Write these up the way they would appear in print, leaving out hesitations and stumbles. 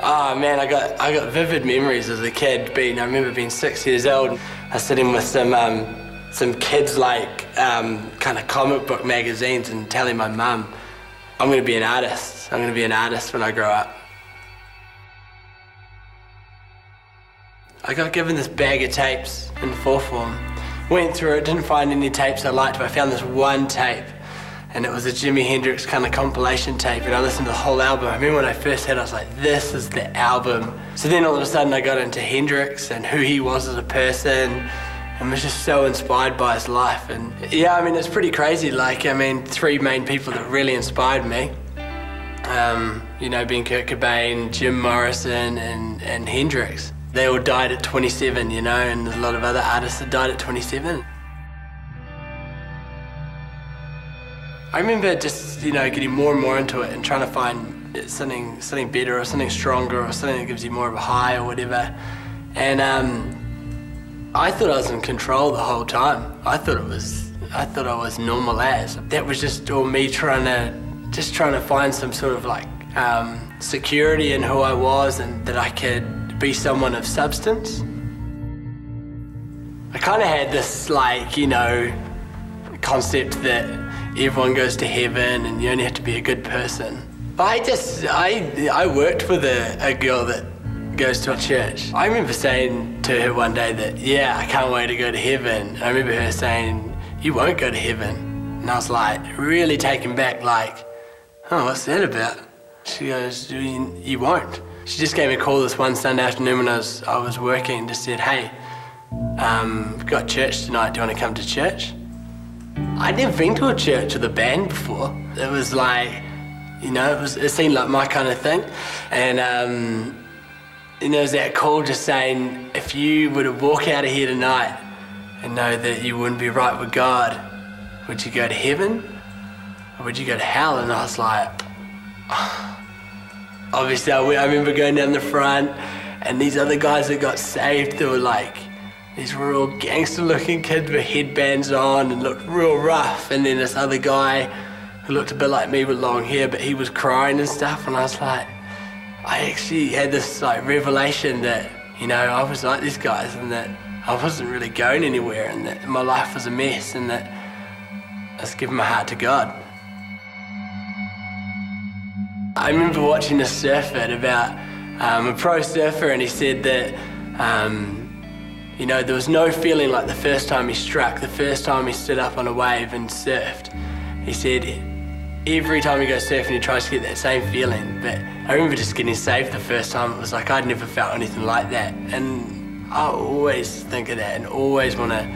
Oh man, I got vivid memories as a kid. I remember being 6 years old. I was sitting with some kids like kind of comic book magazines and telling my mum, I'm going to be an artist. I'm going to be an artist when I grow up. I got given this bag of tapes in 4th form. Went through it, didn't find any tapes I liked, but I found this one tape. And it was a Jimi Hendrix kind of compilation tape, and I listened to the whole album. I remember when I first heard it, I was like, this is the album. So then all of a sudden I got into Hendrix and who he was as a person, and was just so inspired by his life. And yeah, I mean, it's pretty crazy. Like, I mean, 3 main people that really inspired me, being Kurt Cobain, Jim Morrison, and Hendrix. They all died at 27, and there's a lot of other artists that died at 27. I remember just, getting more and more into it and trying to find something better or something stronger or something that gives you more of a high or whatever. And I thought I was in control the whole time. I thought I was normal as. That was just all me trying to find some sort of like security in who I was and that I could be someone of substance. I kind of had this concept that everyone goes to heaven and you only have to be a good person. But I worked with a girl that goes to a church. I remember saying to her one day that, yeah, I can't wait to go to heaven. I remember her saying, you won't go to heaven. And I was like, really taken back, like, oh, what's that about? She goes, you won't. She just gave me a call this one Sunday afternoon when I was working and just said, hey, we've got church tonight, do you want to come to church? I'd never been to a church with a band before. It was like, it seemed like my kind of thing. And, it was that call just saying, if you were to walk out of here tonight and know that you wouldn't be right with God, would you go to heaven or would you go to hell? And I was like, obviously I remember going down the front and these other guys that got saved, they were like, these real gangster-looking kids with headbands on and looked real rough. And then this other guy who looked a bit like me with long hair, but he was crying and stuff. And I was like, I actually had this revelation that, I was like these guys and that I wasn't really going anywhere and that my life was a mess and that I was giving my heart to God. I remember watching a surfer about a pro surfer, and he said that there was no feeling like the first time he struck, the first time he stood up on a wave and surfed. He said every time he goes surfing he tries to get that same feeling, but I remember just getting saved the first time. It was like I'd never felt anything like that, and I always think of that and always want to,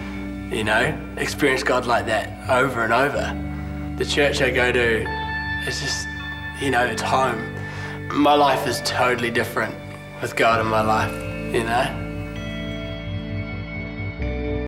experience God like that over and over. The church I go to, it's just, it's home. My life is totally different with God in my life,